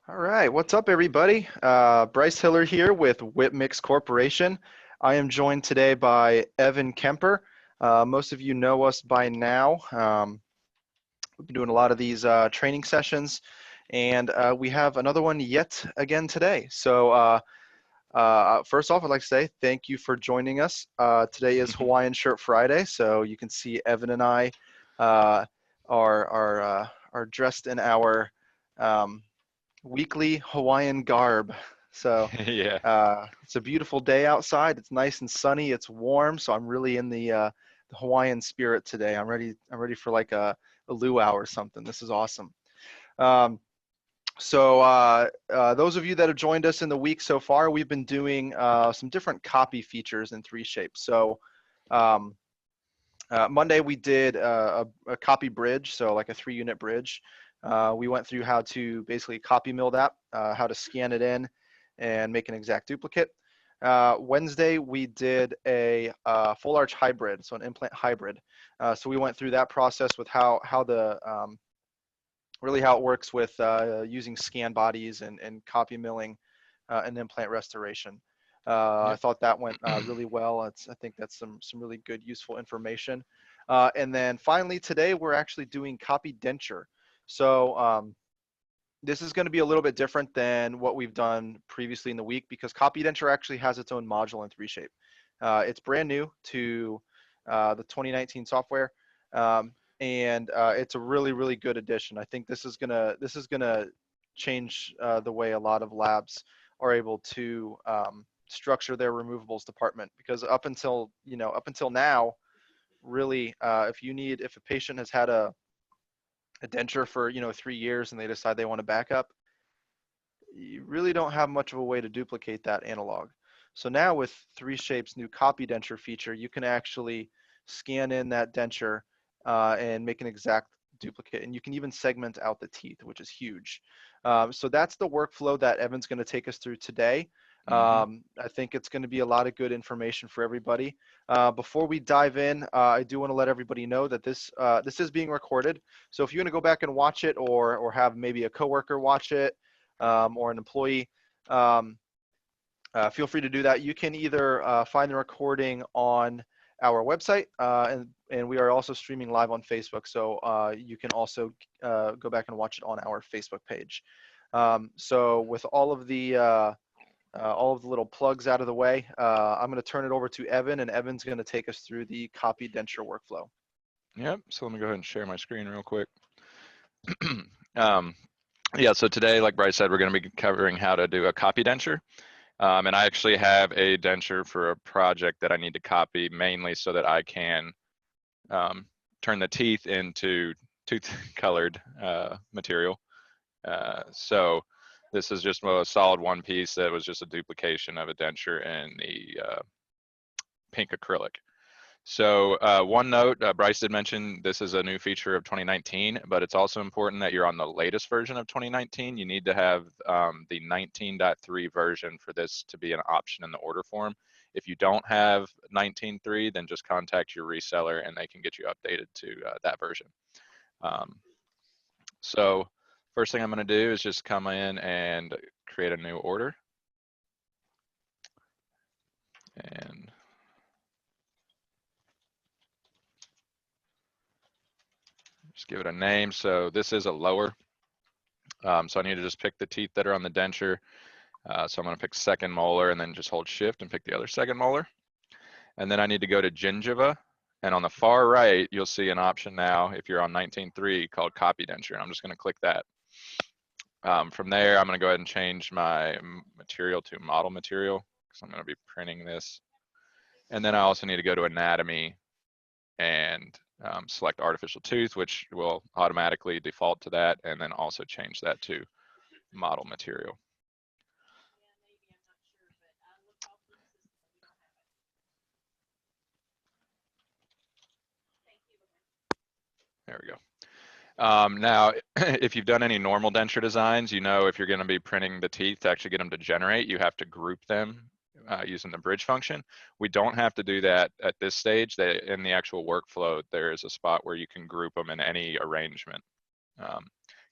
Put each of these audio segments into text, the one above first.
All right, what's up, everybody? Bryce Hiller here with Whipmix Corporation. I am joined today by Evan Kemper. Most of you know us by now. We've been doing a lot of these training sessions, and we have another one yet again today. So first off, I'd like to say thank you for joining us. Today is Hawaiian Shirt Friday, so you can see Evan and I uh, are dressed in our weekly Hawaiian garb. So Yeah. it's a beautiful day outside. It's nice and sunny. It's warm, so I'm really in the Hawaiian spirit today. I'm ready. I'm ready for like a luau or something. This is awesome. Um, so those of you that have joined us in the week so far, we've been doing some different copy features in 3Shapes. So um, Monday we did a copy bridge, so like a 3-unit bridge. We went through how to basically copy mill that, how to scan it in and make an exact duplicate. Wednesday we did a full arch hybrid, so an implant hybrid. So we went through that process with how the really how it works with using scan bodies and copy milling and implant restoration. I Yep. thought that went really well. I think that's some really good, useful information. And then finally today, we're actually doing copy denture. So this is going to be a little bit different than what we've done previously in the week because copy denture actually has its own module in 3Shape. It's brand new to the 2019 software. And it's a really, really good addition. I think this is gonna change the way a lot of labs are able to structure their removables department because up until now, really, if a patient has had a denture for 3 years and they decide they want to back up, you really don't have much of a way to duplicate that analog. So now with 3Shape's new copy denture feature, you can actually scan in that denture and make an exact duplicate. And you can even segment out the teeth, which is huge. So that's the workflow that Evan's going to take us through today. hmm I think it's going to be a lot of good information for everybody. Before we dive in, I do want to let everybody know that this is being recorded. So if you're going to go back and watch it, or have maybe a coworker watch it, or an employee, um, feel free to do that. You can either find the recording on our website, and we are also streaming live on Facebook. So you can also go back and watch it on our Facebook page. So with all of the little plugs out of the way, I'm going to turn it over to Evan, and Evan's going to take us through the copy denture workflow. Yep. So let me go ahead and share my screen real quick. um, yeah. So today, like Bryce said, we're going to be covering how to do a copy denture. And I actually have a denture for a project that I need to copy mainly so that I can turn the teeth into tooth-colored material. So this is just a solid one piece that was just a duplication of a denture in the pink acrylic. So one note, Bryce did mention this is a new feature of 2019, but it's also important that you're on the latest version of 2019. You need to have the 19.3 version for this to be an option in the order form. If you don't have 19.3, then just contact your reseller and they can get you updated to that version. Um, so first thing I'm going to do is just come in and create a new order. And just give it a name. So this is a lower. So I need to just pick the teeth that are on the denture. So I'm going to pick second molar and then just hold shift and pick the other second molar. And then I need to go to gingiva. And on the far right, you'll see an option now if you're on 19.3 called copy denture. And I'm just going to click that. From there, I'm going to go ahead and change my material to model material because I'm going to be printing this. And then I also need to go to anatomy and select artificial tooth, which will automatically default to that, and then also change that to model material. There we go. Now, if you've done any normal denture designs, you know if you're going to be printing the teeth to actually get them to generate, you have to group them using the bridge function. We don't have to do that at this stage. In the actual workflow, there is a spot where you can group them in any arrangement.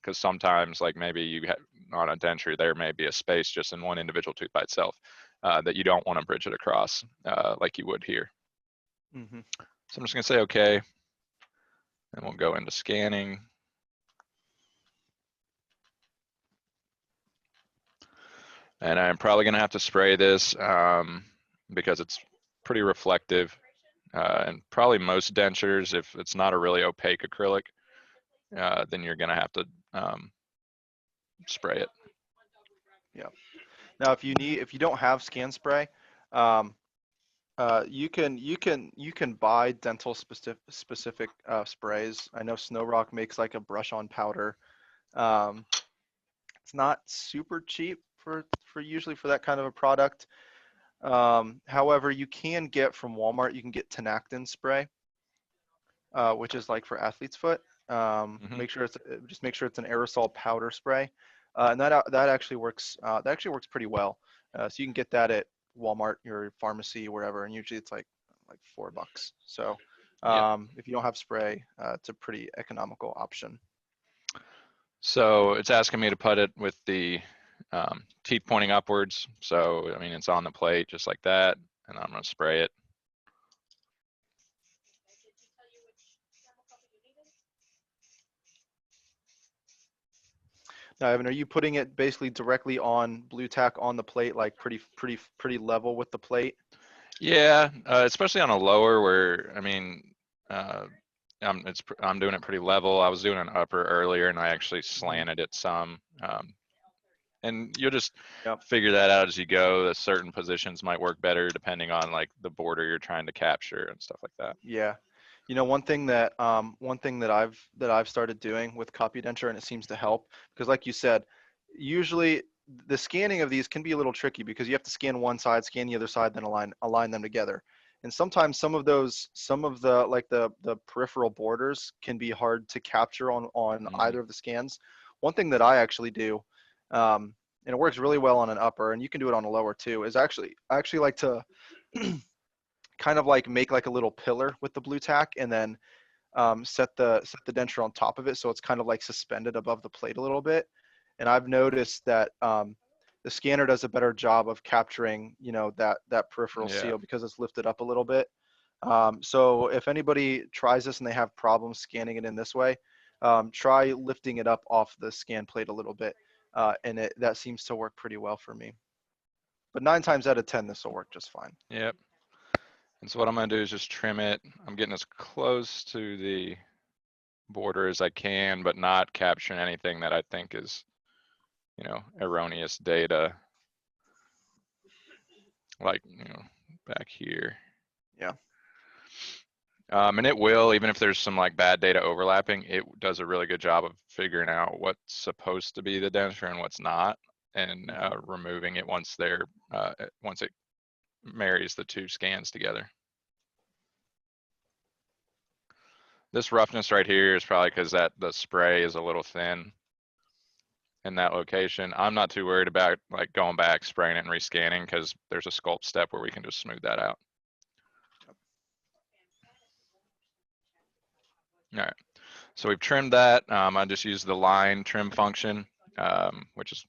Because sometimes, like maybe you on a denture, there may be a space just in one individual tooth by itself that you don't want to bridge it across like you would here. Mm-hmm. So I'm just going to say okay, and we'll go into scanning. And I'm probably going to have to spray this because it's pretty reflective. And probably most dentures, if it's not a really opaque acrylic, then you're going to have to spray it. Yeah. Now, if you don't have scan spray, you can buy dental specific sprays. I know Snow Rock makes like a brush-on powder. It's not super cheap for usually for that kind of a product. However, you can get from Walmart, you can get Tenactin spray, which is like for athlete's foot. Make sure just make sure it's an aerosol powder spray, and that actually works. That actually works pretty well. So you can get that at Walmart, your pharmacy, wherever, and usually it's like $4. So if you don't have spray, it's a pretty economical option. So it's asking me to put it with the teeth pointing upwards. So, I mean, it's on the plate just like that, and I'm going to spray it. Now, Evan, are you putting it basically directly on blue tack on the plate, like pretty level with the plate? Yeah, especially on a lower where, I mean, I'm doing it pretty level. I was doing an upper earlier, and I actually slanted it some. And you'll just figure that out as you go. That certain positions might work better depending on like the border you're trying to capture and stuff like that. Yeah. You know, one thing that I've started doing with copy denture, and it seems to help, because like you said, usually the scanning of these can be a little tricky because you have to scan one side, scan the other side, then align them together. And sometimes some of the like the peripheral borders can be hard to capture on either of the scans. One thing that I actually do, and it works really well on an upper, and you can do it on a lower too, is I actually like to kind of like make like a little pillar with the blue tack, and then set the denture on top of it, so it's kind of like suspended above the plate a little bit. And I've noticed that the scanner does a better job of capturing, you know, that peripheral seal because it's lifted up a little bit. So if anybody tries this and they have problems scanning it in this way, try lifting it up off the scan plate a little bit, and that seems to work pretty well for me. But 9 times out of 10, this will work just fine. Yep. And so what I'm going to do is just trim it. I'm getting as close to the border as I can, but not capturing anything that I think is, you know, erroneous data. Like, you know, back here. Yeah. And it will, even if there's some like bad data overlapping, it does a really good job of figuring out what's supposed to be the denture and what's not, and removing it once it marries the two scans together. This roughness right here is probably because the spray is a little thin in that location. I'm not too worried about like going back, spraying it and rescanning, because there's a sculpt step where we can just smooth that out. All right, so we've trimmed that. I just use the line trim function, which is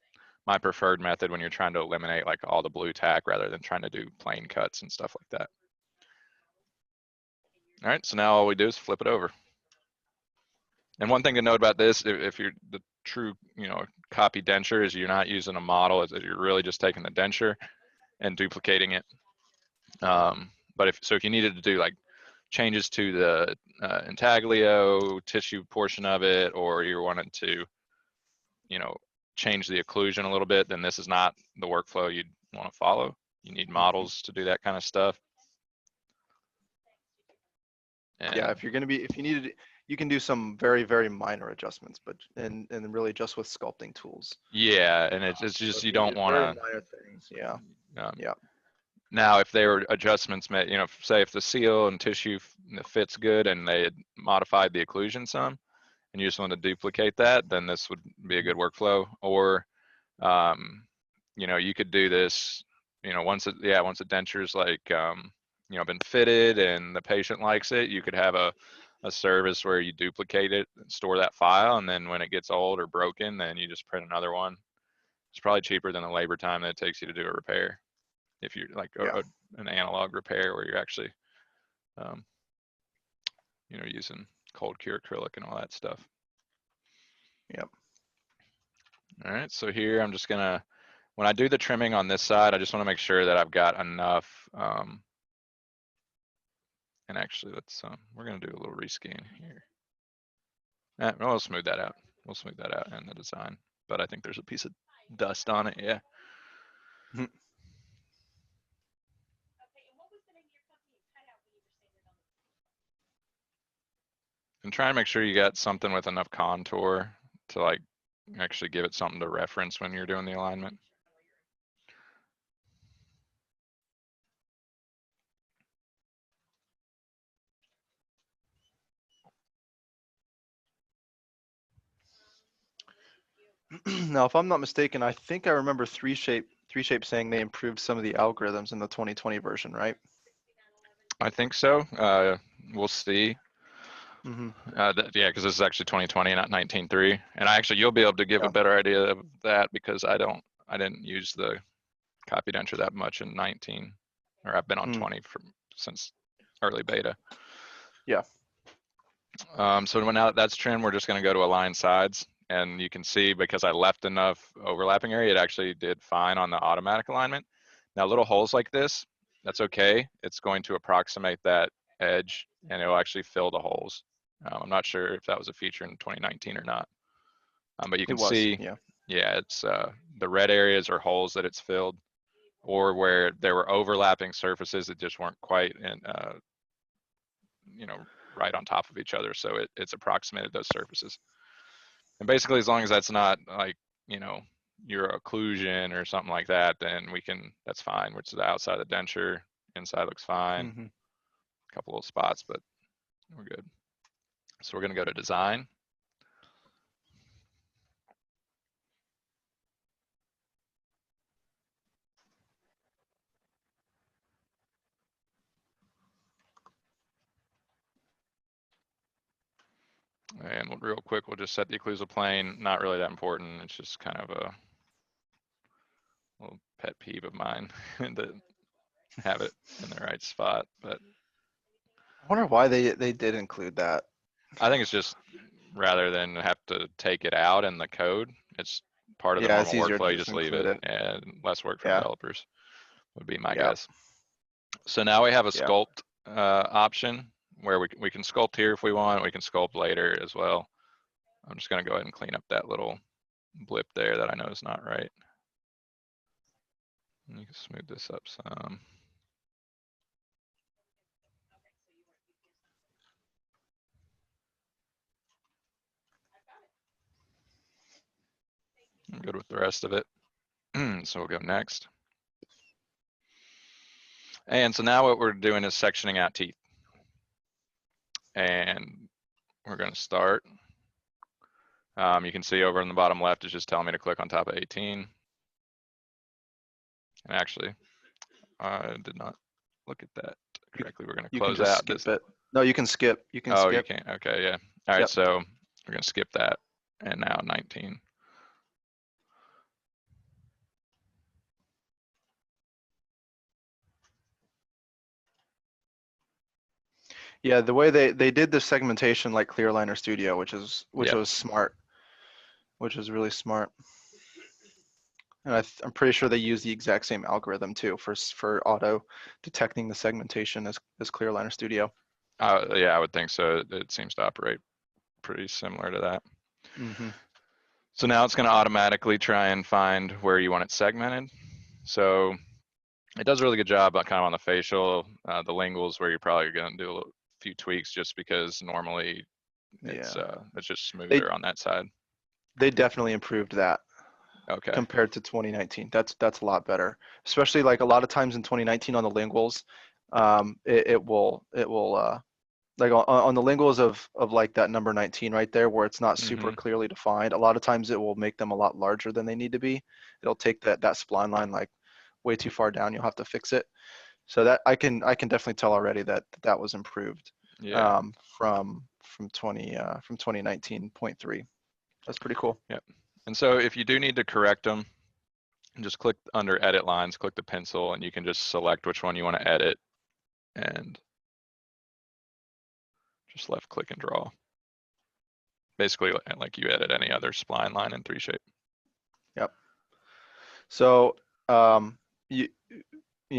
my preferred method when you're trying to eliminate like all the blue tack rather than trying to do plain cuts and stuff like that. All right, so now all we do is flip it over. And one thing to note about this, if you're the true, you know, copy denture, is you're not using a model, is that you're really just taking the denture and duplicating it. But if you needed to do like changes to the intaglio tissue portion of it, or you wanted to, you know, change the occlusion a little bit, then this is not the workflow you'd want to follow. You need models to do that kind of stuff. And yeah, if you needed, you can do some very, very minor adjustments, but and really just with sculpting tools. Yeah, and it's just, you don't want to. Very minor things. Yeah. Yeah. Now, if there were adjustments made, you know, say if the seal and tissue fits good and they had modified the occlusion some, and you just want to duplicate that, then this would be a good workflow. Or, you know, you could do this, you know, once a denture's like, you know, been fitted and the patient likes it, you could have a service where you duplicate it and store that file, and then when it gets old or broken, then you just print another one It's probably cheaper than the labor time that it takes you to do a repair. If you're like Yeah. an analog repair where you're actually, using cold cure acrylic and all that stuff. Yep. All right, so here I'm just gonna, when I do the trimming on this side, I just wanna make sure that I've got enough, and actually we're gonna do a little rescan here. We'll smooth that out. We'll smooth that out in the design, but I think there's a piece of dust on it, yeah. And try and make sure you got something with enough contour to like actually give it something to reference when you're doing the alignment. Now, if I'm not mistaken, I think I remember 3Shape saying they improved some of the algorithms in the 2020 version, right? I think so. We'll see. Mm-hmm. Yeah, because this is actually 2020, not 19.3. And you'll be able to give a better idea of that because I didn't use the copy denture that much in 19, or I've been on 20 since early beta. Yeah. So now that's trimmed, we're just going to go to align sides. And you can see because I left enough overlapping area, it actually did fine on the automatic alignment. Now little holes like this, that's okay. It's going to approximate that edge and it'll actually fill the holes. I'm not sure if that was a feature in 2019 or not. But you can see, yeah, it's the red areas are holes that it's filled, or where there were overlapping surfaces that just weren't quite in, right on top of each other. So it's approximated those surfaces. And basically, as long as that's not like, your occlusion or something like that, then that's fine, which is the outside of the denture. Inside looks fine. Mm-hmm. A couple of spots, but we're good. So we're going to go to design. And real quick, we'll just set the occlusal plane. Not really that important. It's just kind of a little pet peeve of mine to have it in the right spot. But I wonder why they did include that. I think it's just rather than have to take it out in the code, it's part of the Yeah, it's normal easier to workflow. You just just leave include it, it. and less work for Yeah. developers would be my Yeah. guess. So now we have a Yeah. sculpt option where we can sculpt here if we want. We can sculpt later as well. I'm just going to go ahead and clean up that little blip there that I know is not right. And you can smooth this up some. I'm good with the rest of it. So we'll go next. And so now what we're doing is sectioning out teeth. And we're going to start. You can see over in the bottom left, it's just telling me to click on top of 18. And actually, I did not look at that correctly. We're going to close out this. Skip it. No, you can skip. You can skip. You can't. Okay, yeah. All right, so we're going to skip that. And now 19. Yeah, the way they did the segmentation like Clearliner Studio, which was smart, which was really smart. And I'm pretty sure they use the exact same algorithm too for auto detecting the segmentation as Clearliner Studio. Yeah, I would think so. It seems to operate pretty similar to that. Mm-hmm. So now it's going to automatically try and find where you want it segmented. So it does a really good job kind of on the facial, the linguals where you're probably going to do a few tweaks just because normally it's just smoother on that side. They definitely improved that. Okay. Compared to 2019, that's a lot better. Especially like a lot of times in 2019 on the linguals, it will like on the linguals of like that number 19 right there where it's not super clearly defined. A lot of times it will make them a lot larger than they need to be. It'll take that spline line like way too far down. You'll have to fix it. So that I can definitely tell already that was improved. Yeah. From 2019.3. That's pretty cool. Yep. And so if you do need to correct them, And just click under edit lines, click the pencil, and you can just select which one you want to edit and just left click and draw. Basically like you edit any other spline line in 3Shape. Yep. So you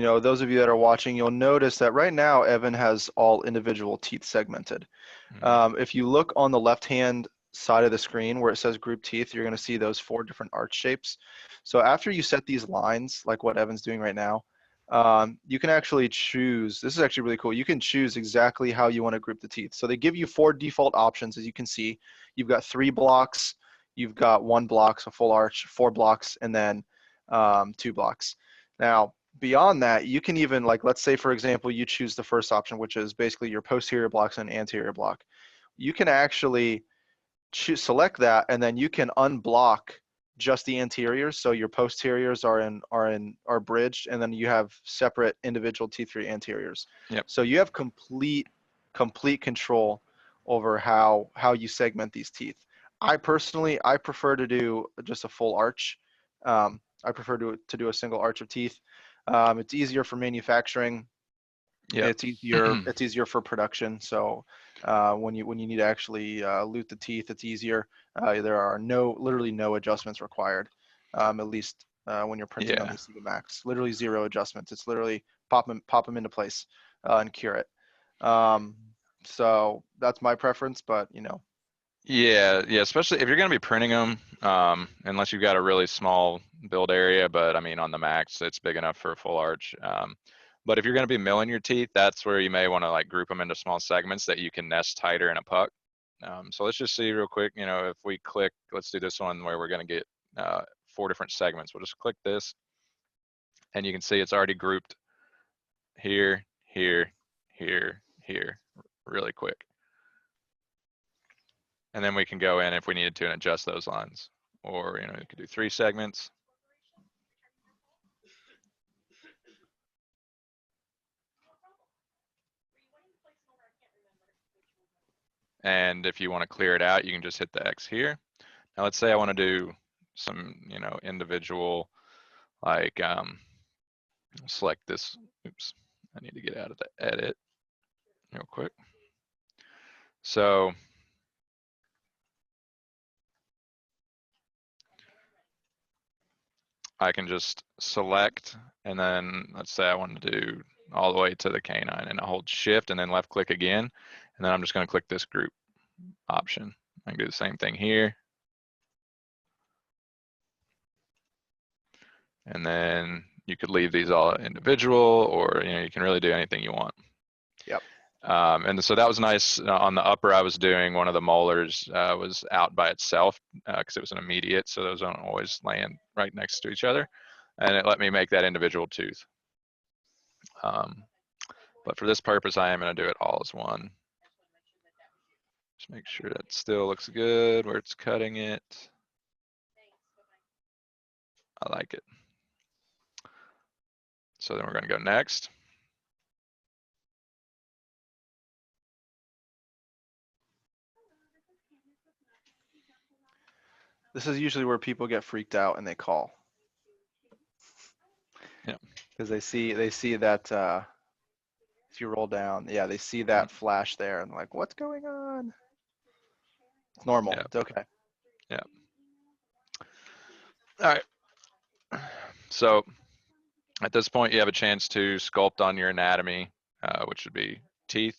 know, those of you that are watching, you'll notice that right now Evan has all individual teeth segmented. If you look on the left-hand side of the screen where it says group teeth, you're going to see those 4 different arch shapes. So after you set these lines, like what Evan's doing right now, you can actually choose. This is actually really cool. You can choose exactly how you want to group the teeth. So they give you 4 default options, as you can see. You've got 3 blocks, you've got 1 block, so full arch, 4 blocks, and then 2 blocks. Now, beyond that, you can even, like, let's say, for example, you choose the first option, which is basically your posterior blocks and anterior block. You can actually select that, and then you can unblock just the anteriors. So your posteriors are bridged, and then you have separate individual teeth for your anteriors. Yep. So you have complete control over how you segment these teeth. I personally, I prefer to do just a full arch. I prefer to do a single arch of teeth. It's easier for manufacturing. Yeah. It's easier for production. So when you need to actually lute the teeth, it's easier. There are literally no adjustments required, at least when you're printing on these Max. Literally 0 adjustments. It's literally pop them into place and cure it. So that's my preference, but you know. Yeah, especially if you're going to be printing them, unless you've got a really small build area, but I mean, on the Max, it's big enough for a full arch. But if you're going to be milling your teeth, that's where you may want to like group them into small segments that you can nest tighter in a puck. So let's just see real quick, you know, if we click, let's do this one where we're going to get 4 different segments. We'll just click this, and you can see it's already grouped here, here, here, here, really quick. And then we can go in if we needed to and adjust those lines. Or, you know, you could do 3 segments. And if you want to clear it out, you can just hit the X here. Now let's say I want to do some, you know, individual, like select this. Oops, I need to get out of the edit real quick. So I can just select, and then let's say I want to do all the way to the canine, and I hold shift and then left click again. And then I'm just going to click this group option. I can do the same thing here. And then you could leave these all individual, or, you know, you can really do anything you want. Yep. And so that was nice. On the upper, I was doing one of the molars was out by itself because it was an immediate, so those don't always land right next to each other. And it let me make that individual tooth. But for this purpose, I am going to do it all as one. Just make sure that still looks good where it's cutting it. I like it. So then we're going to go next. This is usually where people get freaked out and they call. Yeah. Because they see that if you roll down, yeah, they see that flash there and like, what's going on? It's normal. Yeah. It's okay. Yeah. All right. So at this point, you have a chance to sculpt on your anatomy, which would be teeth.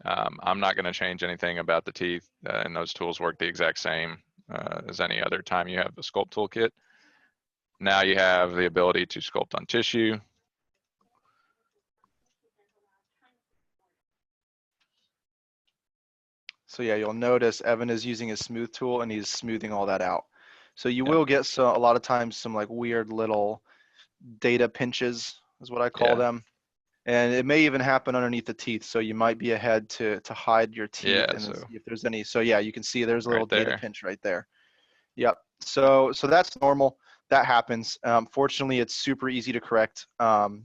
I'm not going to change anything about the teeth, and those tools work the exact same as any other time you have the sculpt toolkit. Now you have the ability to sculpt on tissue. So yeah, you'll notice Evan is using his smooth tool and he's smoothing all that out. So you will get a lot of times some like weird little data pinches is what I call them. And it may even happen underneath the teeth. So you might be ahead to hide your teeth and then see if there's any. So yeah, you can see there's a little data pinch right there. Yep. So that's normal. That happens. Fortunately, it's super easy to correct.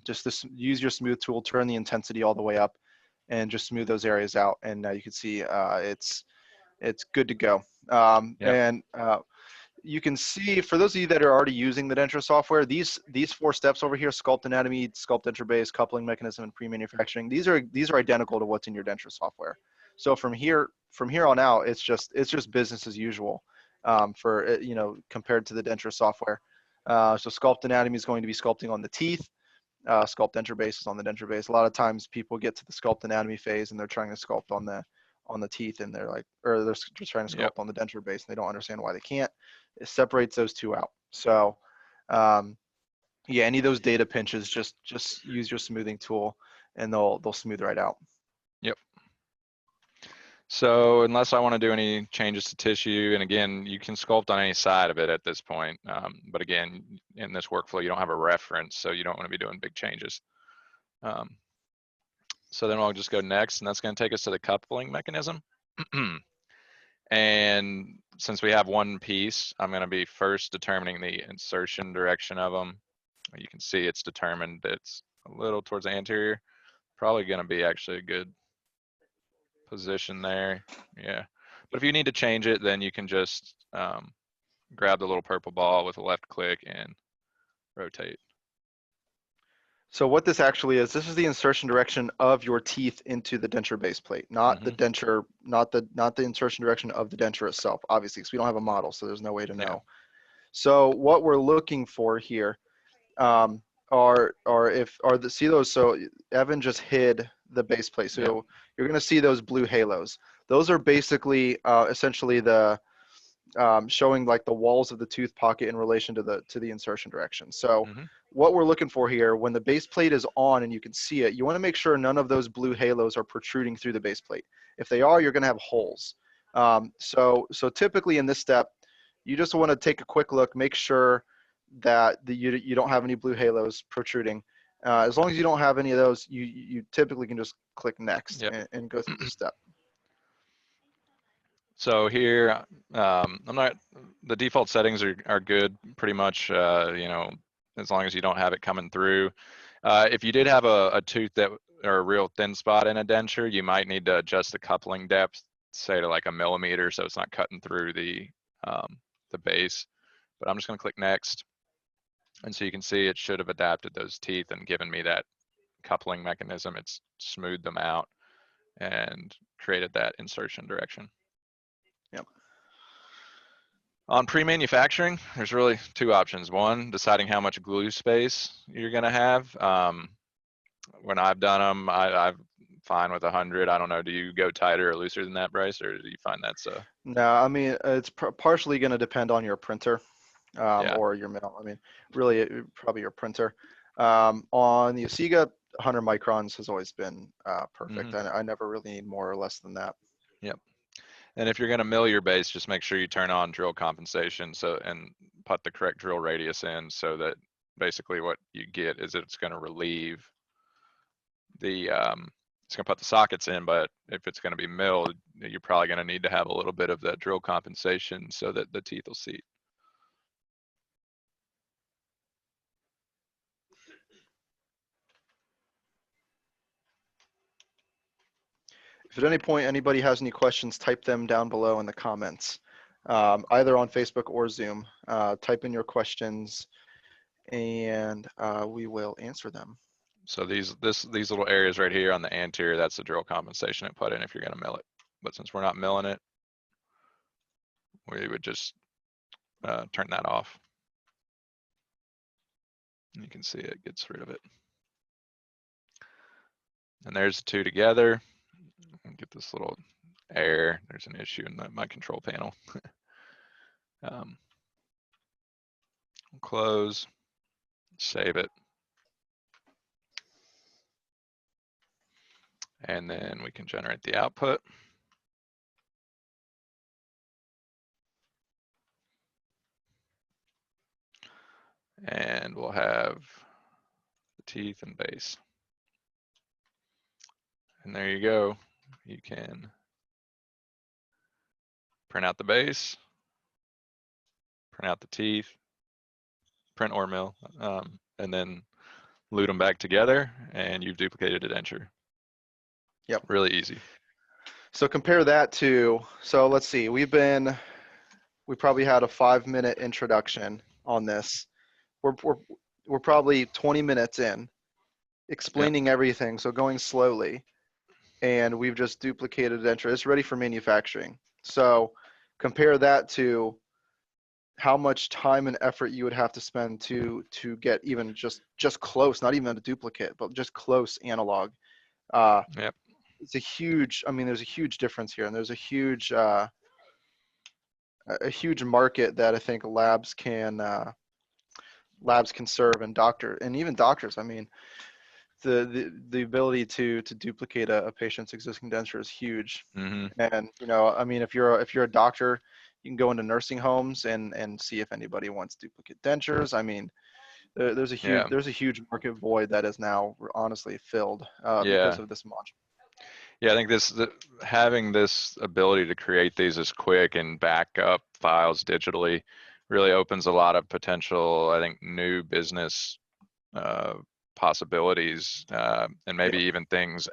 Just use your smooth tool, turn the intensity all the way up, and just smooth those areas out. And you can see it's good to go. And you can see, for those of you that are already using the Denture software, these 4 steps over here: sculpt anatomy, sculpt denture base, coupling mechanism, and pre-manufacturing. These are identical to what's in your Denture software. So from here on out, it's just business as usual, for compared to the Denture software. So sculpt anatomy is going to be sculpting on the teeth. Sculpt denture base is on the denture base. A lot of times people get to the sculpt anatomy phase and they're trying to sculpt on the teeth, and they're like, or they're just trying to sculpt Yep. on the denture base, and they don't understand why they can't. It separates those two out. So yeah, any of those data pinches, just use your smoothing tool and they'll smooth right out. Yep. So unless I want to do any changes to tissue, and again, you can sculpt on any side of it at this point. But again, in this workflow, you don't have a reference, so you don't want to be doing big changes. So then I'll just go next, and that's going to take us to the coupling mechanism. And since we have one piece, I'm going to be first determining the insertion direction of them. You can see it's determined. It's a little towards the anterior. Probably going to be actually a good position there. Yeah. But if you need to change it, then you can just grab the little purple ball with a left click and rotate. So what this actually is, this is the insertion direction of your teeth into the denture base plate, not the denture, not the insertion direction of the denture itself, obviously, because we don't have a model, so there's no way to know. Yeah. So what we're looking for here see those. So Evan just hid the base plate, so Yep. you're going to see those blue halos. Those are basically essentially the showing like the walls of the tooth pocket in relation to the insertion direction. So what we're looking for here, when the base plate is on and you can see it, you want to make sure none of those blue halos are protruding through the base plate. If they are, you're going to have holes. So typically in this step, you just want to take a quick look, make sure that you don't have any blue halos protruding. As long as you don't have any of those, you typically can just click next. Yep. and go through the step. So here, the default settings are good pretty much, as long as you don't have it coming through. If you did have a tooth or a real thin spot in a denture, you might need to adjust the coupling depth, say to like 1 millimeter, so it's not cutting through the base. But I'm just going to click next. And so you can see it should have adapted those teeth and given me that coupling mechanism. It's smoothed them out and created that insertion direction. Yep. On pre-manufacturing, there's really 2 options. One, deciding how much glue space you're going to have. When I've done them, I'm fine with 100. I don't know. Do you go tighter or looser than that, Bryce, or do you find that's a? No, I mean, it's partially going to depend on your printer Yeah. or your mill. I mean, really, probably your printer. On the Asiga, 100 microns has always been perfect. I never really need more or less than that. Yep. And if you're going to mill your base, just make sure you turn on drill compensation and put the correct drill radius in, so that basically what you get is it's going to relieve the it's going to put the sockets in, but if it's going to be milled, you're probably going to need to have a little bit of that drill compensation so that the teeth will seat. If at any point anybody has any questions, type them down below in the comments, either on Facebook or Zoom. Type in your questions and we will answer them. So these little areas right here on the anterior, that's the drill compensation it put in if you're going to mill it. But since we're not milling it, we would just turn that off. And you can see it gets rid of it. And there's the 2 together. Get this little error. There's an issue in my control panel. Close, save it. And then we can generate the output. And we'll have the teeth and base. And there you go. You can print out the base, print out the teeth, print or mill, and then lute them back together, and you've duplicated a denture. Yep. Really easy. So compare that to, so let's see, we've been we probably had a 5-minute introduction on this. We're probably 20 minutes in, Yep. explaining everything, so going slowly, and we've just duplicated Denture. It's ready for manufacturing. So compare that to how much time and effort you would have to spend to get even just close, not even a duplicate, but just close analog. Uh, Yep. it's a huge, I mean, there's a huge difference here, and there's a huge market that I think labs can serve, and even doctors. I mean, the ability to duplicate a patient's existing denture is huge. Hmm. And I mean, if you're a doctor, you can go into nursing homes and see if anybody wants duplicate dentures. I mean, Yeah. there's a huge market void that is now honestly filled because Yeah. of this module. Yeah, I think having this ability to create these as quick and back up files digitally really opens a lot of potential, I think, new business uh, possibilities, and maybe Yep. even things,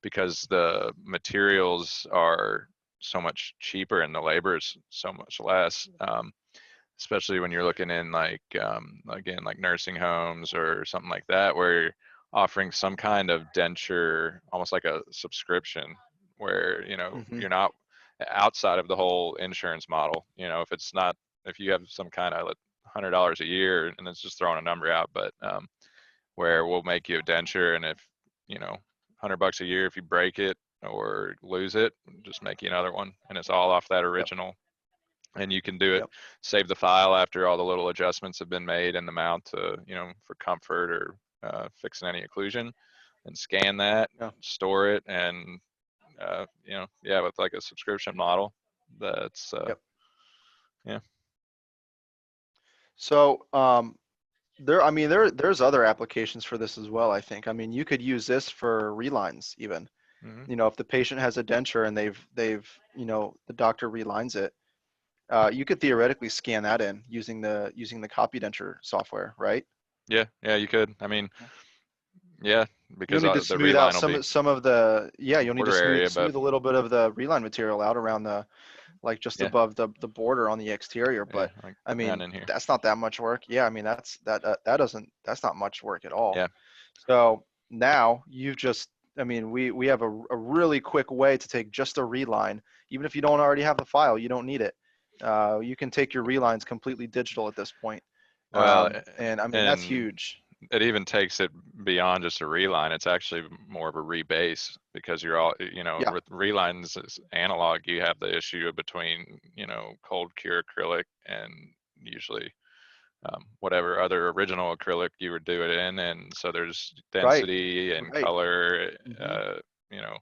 because the materials are so much cheaper and the labor is so much less. Especially when you're looking in like again, like nursing homes or something like that, where you're offering some kind of denture, almost like a subscription, where Hmm. you're not outside of the whole insurance model. If it's not, if you have some kind of like $100 a year, and it's just throwing a number out, but where we'll make you a denture, and if 100 bucks a year, if you break it or lose it, just make you another one, and it's all off that Yep. original. And you can do it, Yep. save the file after all the little adjustments have been made in the mount to, for comfort or fixing any occlusion, and scan that, Yeah. store it, and yeah, with like a subscription model, that's Yep. yeah. So I mean, there's other applications for this as well, I think. I mean, you could use this for relines even. Hmm. If the patient has a denture and the doctor relines it, you could theoretically scan that in using the copy denture software, right? Yeah, yeah, you could. I mean, yeah, You'll because need to the smooth out reline will be some of the, yeah, the you'll need to border area, but smooth a little bit of the reline material out around like just yeah, above the border on the exterior. yeah, But like I around mean, in here. that's not that much work. Yeah, I mean, that's not much work at all. Yeah, So now you've just, I mean, we have a really quick way to take just a reline, even if you don't already have the file, you don't need it. You can take your relines completely digital at this point. well, And I mean, that's and huge. it even takes it beyond just a reline. It's actually more of a rebase, because you're all, Yeah, with relines is analog. You have the issue between, cold cure acrylic and usually whatever other original acrylic you would do it in. And so there's right, density and right. color, Hmm. you know,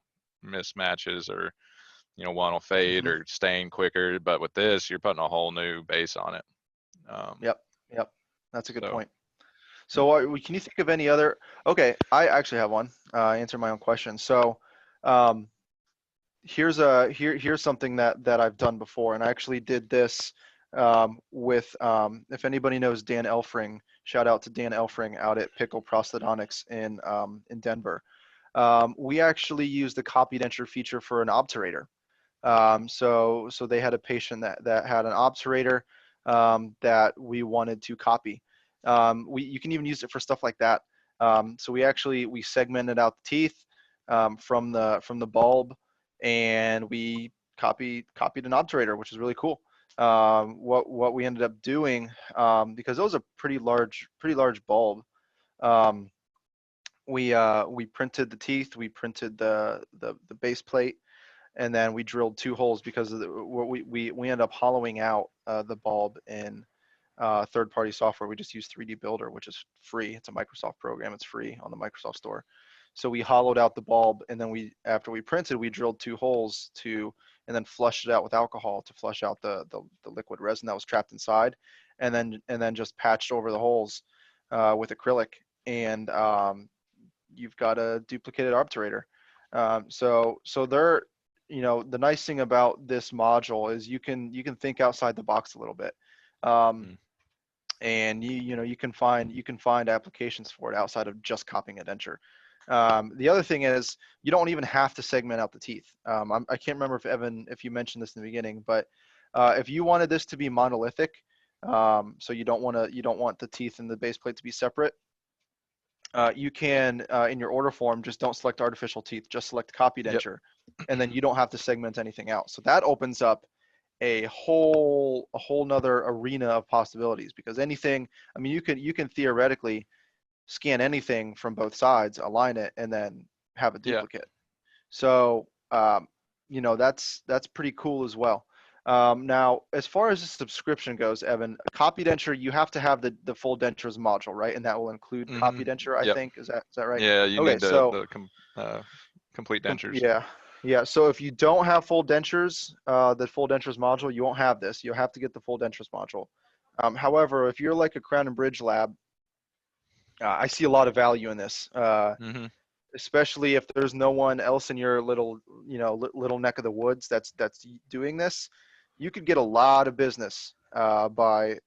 mismatches, or, one will fade Hmm. or stain quicker. But with this, you're putting a whole new base on it. Um, Yep, yep. That's a good so point. So can you think of any other? Okay, I actually have one. Answer my own question. So um, here's something that I've done before, and I actually did this with if anybody knows Dan Elfring, shout out to Dan Elfring out at Pickle Prosthodontics in Denver. We actually used the copy denture feature for an obturator. So they had a patient that had an obturator that we wanted to copy. You can even use it for stuff like that. So we segmented out the teeth from the bulb, and we copied an obturator, which is really cool. What we ended up doing, because it was a pretty large bulb, um, we printed the teeth, we printed the base plate, and then we drilled 2 holes because of we ended up hollowing out the bulb in third-party software. We just use 3D Builder, which is free. It's a Microsoft program. It's free on the Microsoft Store. So we hollowed out the bulb, and then after we printed, we drilled 2 holes and then flushed it out with alcohol to flush out the liquid resin that was trapped inside, and then just patched over the holes with acrylic, and you've got a duplicated obturator. So the nice thing about this module is you can think outside the box a little bit. Um, mm, and you can find applications for it outside of just copying a denture. The other thing is you don't even have to segment out the teeth. I can't remember if Evan, if you mentioned this in the beginning, but If you wanted this to be monolithic, so you don't want the teeth and the base plate to be separate, you can, in your order form, just don't select artificial teeth, just select copy Yep. denture, and then you don't have to segment anything out. So that opens up a whole nother arena of possibilities, because anything, I mean, you can theoretically scan anything from both sides, align it, and then have a Yeah. duplicate. So, that's pretty cool as well. Now, as far as the subscription goes, Evan, copy denture, you have to have the full dentures module, right? And that will include copy denture, I Yep. think. Is that right? Yeah, you Okay, need so complete dentures. yeah, yeah. So if you don't have full dentures, the full dentures module, you won't have this. You'll have to get the full dentures module. However, if you're like a crown and bridge lab, I see a lot of value in this. Hmm. Especially if there's no one else in your little little neck of the woods that's doing this. You could get a lot of business by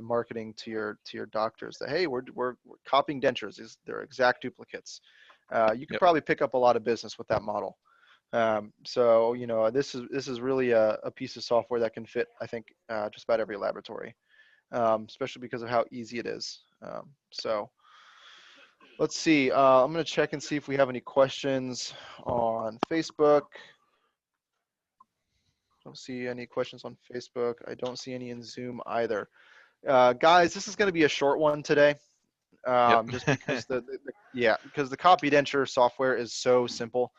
marketing to your doctors that, hey, we're copying dentures, they're exact duplicates. You could Yep. probably pick up a lot of business with that model. So this is really a piece of software that can fit, I think, just about every laboratory, especially because of how easy it is. So let's see. I'm going to check and see if we have any questions on Facebook. Don't see any questions on Facebook. I don't see any in Zoom either. Guys, this is going to be a short one today, Yep. just because because the copy denture software is so simple.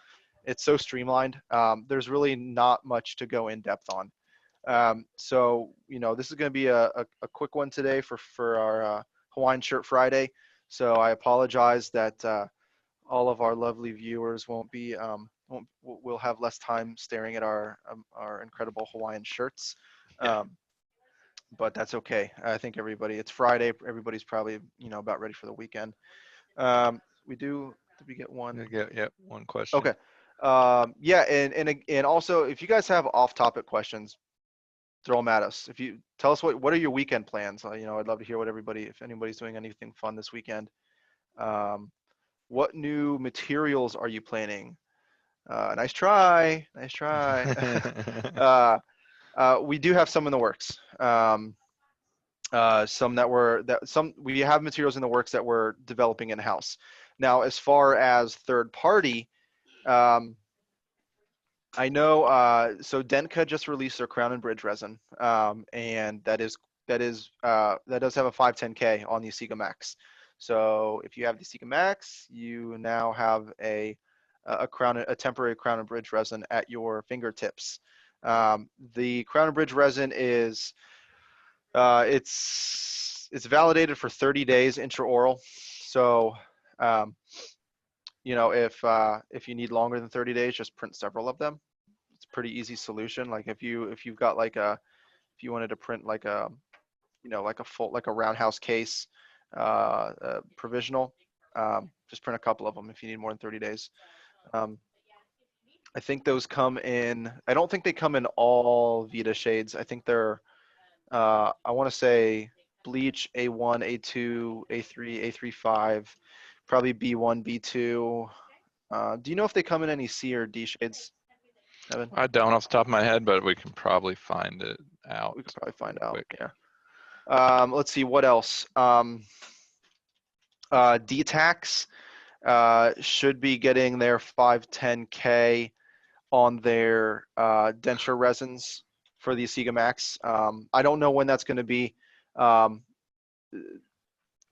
It's so streamlined. There's really not much to go in depth on. So this is going to be a quick one today for our Hawaiian Shirt Friday. So I apologize that all of our lovely viewers will have less time staring at our incredible Hawaiian shirts. Yeah. But that's okay. I think it's Friday. Everybody's probably, about ready for the weekend. Did we get one? Yep. One question. Okay. Yeah. And also, if you guys have off topic questions, throw them at us. If you tell us what are your weekend plans? I'd love to hear if anybody's doing anything fun this weekend. What new materials are you planning? Nice try. Nice try. We do have some in the works. Some we have materials in the works that we're developing in house. Now, as far as third party, I know. So Dentka just released their crown and bridge resin, and that does have a 510K on the Asiga Max. So if you have the Asiga Max, you now have a temporary crown and bridge resin at your fingertips. The crown and bridge resin is it's validated for 30 days intraoral. So if you need longer than 30 days, just print several of them. It's a pretty easy solution. Like if you've got if you wanted to print like a like a roundhouse case provisional, just print a couple of them if you need more than 30 days. I think those come in, I don't think they come in all Vita shades. I think they're, I want to say bleach A1, A2, A3, A3.5, probably B1, B2. Do you know if they come in any C or D shades, Evan? I don't off the top of my head, but we can probably find it out We could probably find real out. quick. Yeah. Let's see what else. DTAX should be getting their 510K on their denture resins for the Asiga Max. I don't know when that's going to be.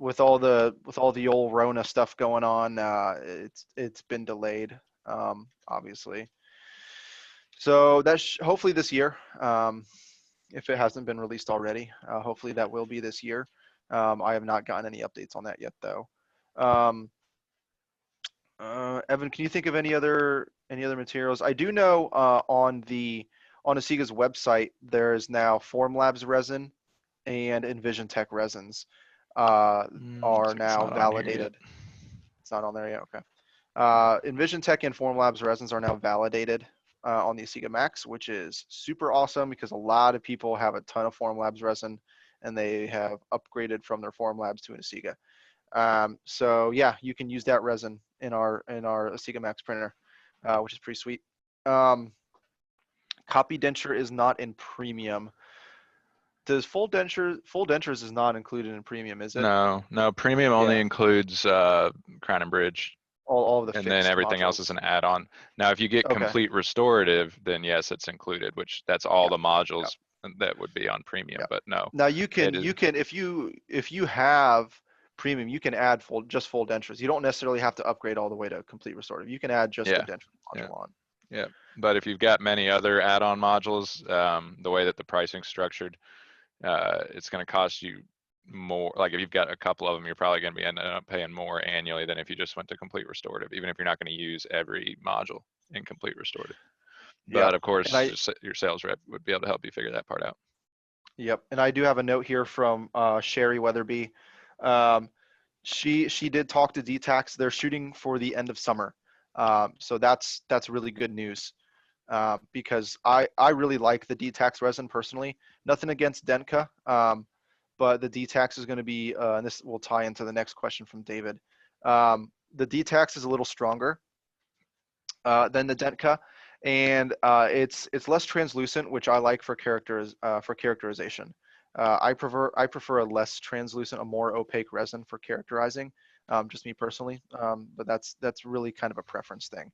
With all the old Rona stuff going on, it's been delayed, obviously. So that's hopefully this year. If it hasn't been released already, hopefully that will be this year. I have not gotten any updates on that yet, though. Evan, can you think of any other materials? I do know on Asiga's website there is now Formlabs resin and Envision Tech resins are It's now not on here yet. validated. It's not on there yet. Okay. Envision Tech and Formlabs resins are now validated on the Asiga Max, which is super awesome because a lot of people have a ton of Formlabs resin and they have upgraded from their Formlabs to an Asiga. So yeah, you can use that resin in our Asiga Max printer, which is pretty sweet. Copy denture is not in premium. Does full dentures is not included in premium, is it? No, no, premium only Yeah, includes crown and bridge, all of the and then fixed everything else is modules. an add-on. Now, if you get Okay. complete restorative, then yes, it's included, which that's all Yeah. the Yeah. modules that would be on premium. Yeah. But no, Now it is. you can if you have premium, you can add full dentures. You don't necessarily have to upgrade all the way to complete restorative. You can add just the Yeah, denture yeah, module on. yeah. But if you've got many other add-on modules, the way that the pricing's structured, it's going to cost you more. Like if you've got a couple of them, you're probably going to be ending up paying more annually than if you just went to complete restorative, even if you're not going to use every module in complete restorative. Yeah. But of And course, your sales rep would be able to help you figure that part out. yep. And I do have a note here from Sherry Weatherby. Um, she did talk to DTAX. They're shooting for the end of summer. So that's really good news. Because I really like the DTAX resin personally. Nothing against Dentka, but the DTAX is going to be, and this will tie into the next question from David. The DTAX is a little stronger than the Dentka, and it's less translucent, which I like for characterization. I prefer a less translucent, a more opaque resin for characterizing. Just me personally, but that's really kind of a preference thing.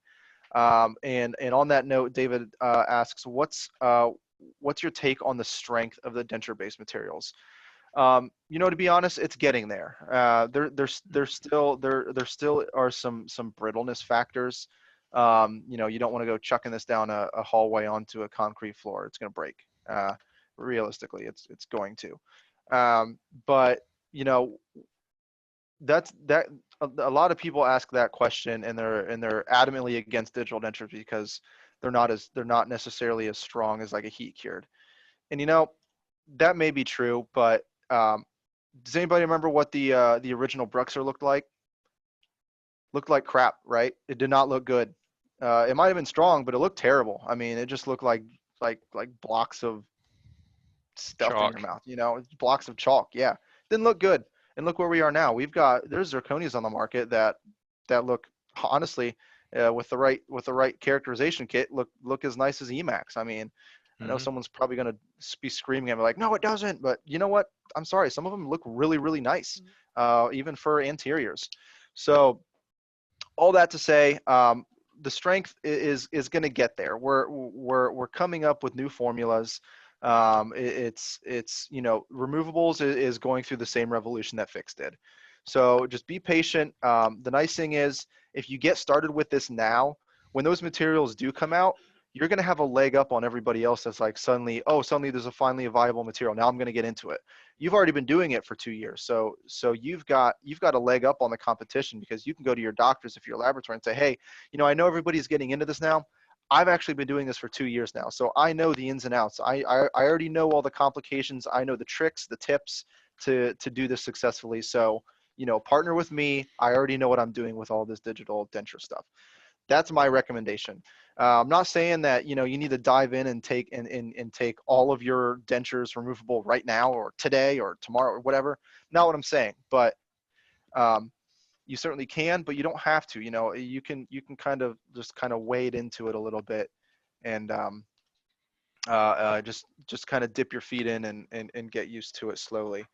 And on that note, David asks, what's your take on the strength of the denture-based materials? To be honest, it's getting there. There still are some brittleness factors. You don't want to go chucking this down a hallway onto a concrete floor. It's going to break. Realistically, it's going to. But you know, that a lot of people ask that question, and they're adamantly against digital dentures because they're not necessarily as strong as like a heat cured. And that may be true, but does anybody remember what the original Bruxer looked like? Looked like crap, right? It did not look good. It might have been strong, but it looked terrible. I mean, it just looked like blocks of stuff in your Chalk. mouth, blocks of chalk. Yeah, didn't look good. And look where we are now. There's zirconias on the market that look, honestly, with the right characterization kit, look as nice as Emacs. I mean, I know Hmm. someone's probably gonna be screaming at me like, no, it doesn't. But you know what? I'm sorry. Some of them look really, really nice, even for anteriors. So all that to say, the strength is going to get there. We're coming up with new formulas. It's removables is going through the same revolution that fixed did. So just be patient. The nice thing is, if you get started with this now, when those materials do come out, you're going to have a leg up on everybody else. That's like suddenly there's finally a viable material. Now I'm going to get into it. You've already been doing it for 2 years, so you've got a leg up on the competition, because you can go to your doctors if you're a laboratory and say, hey, I know everybody's getting into this now. I've actually been doing this for 2 years now, so I know the ins and outs. I already know all the complications. I know the tricks, the tips to do this successfully. So partner with me. I already know what I'm doing with all this digital denture stuff. That's my recommendation. I'm not saying that you need to dive in and take all of your dentures removable right now or today or tomorrow or whatever. Not what I'm saying, but um, you certainly can, but you don't have to. You can kind of wade into it a little bit, and just kind of dip your feet in and get used to it slowly.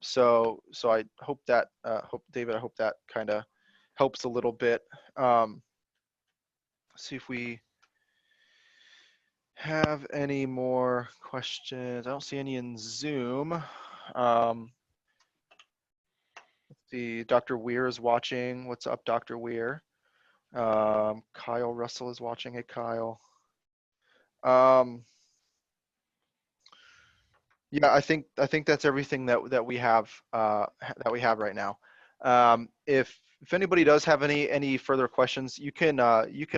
So I hope that David, I hope that kind of helps a little bit. See if we have any more questions. I don't see any in Zoom. Let's see, Dr. Weir is watching. What's up, Dr. Weir? Kyle Russell is watching. Hey, Kyle. Um, yeah, I think that's everything that we have right now. If anybody does have any further questions, you can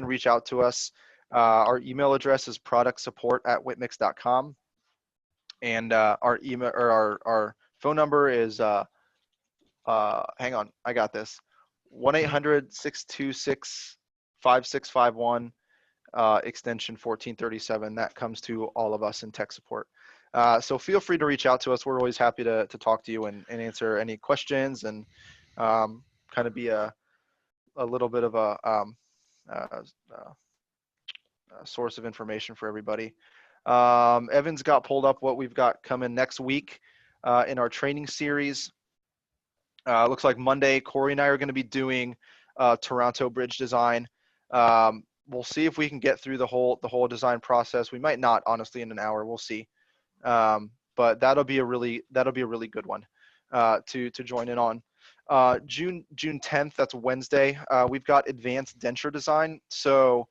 reach out to us. Our email address is productsupport@whitmix.com, and our email or our phone number is hang on, I got this, 1-800-626-5651, extension 1437. That comes to all of us in tech support. So feel free to reach out to us. We're always happy to talk to you and answer any questions, and kind of be a little bit of a source of information for everybody. Evan's got pulled up what we've got coming next week in our training series. Looks like Monday, Corey and I are going to be doing Toronto bridge design. We'll see if we can get through the whole design process. We might not, honestly, in an hour. We'll see. But that'll be a really good one to join in on. June 10th, that's Wednesday. We've got advanced denture design. So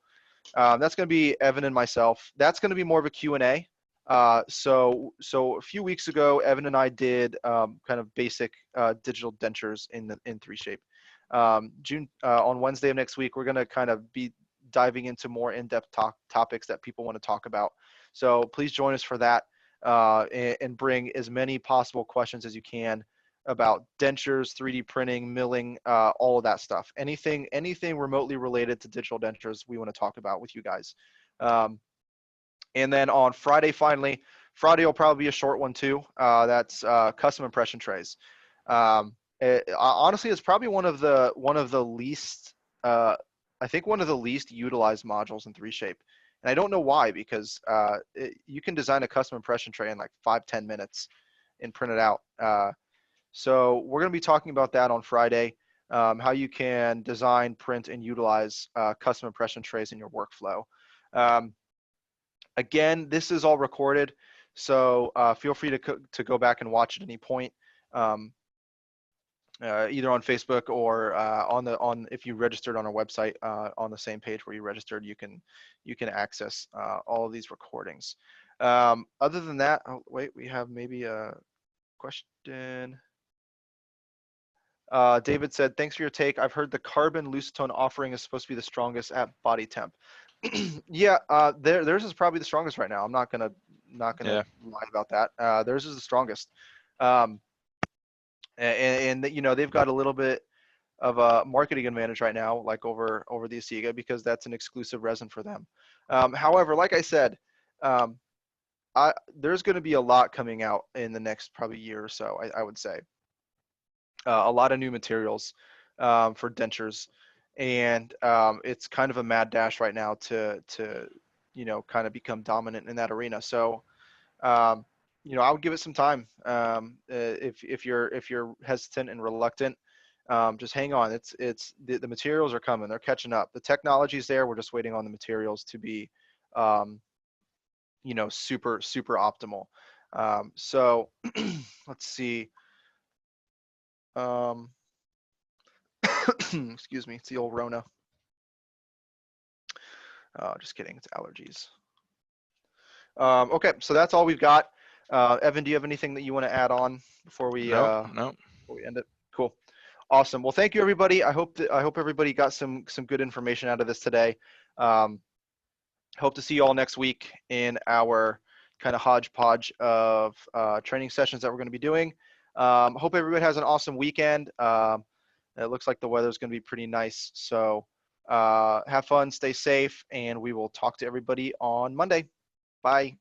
that's going to be Evan and myself. That's going to be more of a Q&A. So a few weeks ago, Evan and I did kind of basic digital dentures in 3Shape. On Wednesday of next week, we're going to kind of be diving into more in-depth topics that people want to talk about. So please join us for that and bring as many possible questions as you can about dentures, 3D printing, milling, all of that stuff. Anything remotely related to digital dentures we want to talk about with you guys. And then on Friday, finally, Friday will probably be a short one too. That's custom impression trays. Honestly, it's probably one of the least, I think one of the least utilized modules in 3Shape. And I don't know why, because you can design a custom impression tray in like 5-10 minutes and print it out. So we're going to be talking about that on Friday, how you can design, print, and utilize custom impression trays in your workflow. Again, this is all recorded, so feel free to go back and watch at any point, either on Facebook or if you registered on our website on the same page where you registered, you can access all of these recordings. Other than that, oh, wait, we have maybe a question. David said, "Thanks for your take. I've heard the carbon loose tone offering is supposed to be the strongest at body temp." Yeah, theirs is probably the strongest right now. I'm not gonna lie about that. Theirs is the strongest, and you know, they've got a little bit of a marketing advantage right now, like over the Asiga, because that's an exclusive resin for them. However, like I said, there's going to be a lot coming out in the next probably year or so. I would say a lot of new materials for dentures. And it's kind of a mad dash right now to you know, kind of become dominant in that arena. So you know, I would give it some time. If you're hesitant and reluctant, just hang on. It's the materials are coming. They're catching up. The technology's there. We're just waiting on the materials to be you know, super optimal. So let's see. Excuse me, it's the old Rona. Just kidding, it's allergies. Okay, so that's all we've got. Evan, do you have anything that you want to add on before we No. before we end it? Cool, awesome. Well, thank you everybody. I hope everybody got some good information out of this today. Hope to see you all next week in our kind of hodgepodge of training sessions that we're going to be doing. Hope everybody has an awesome weekend. It looks like the weather's going to be pretty nice. So have fun, stay safe, and we will talk to everybody on Monday. Bye.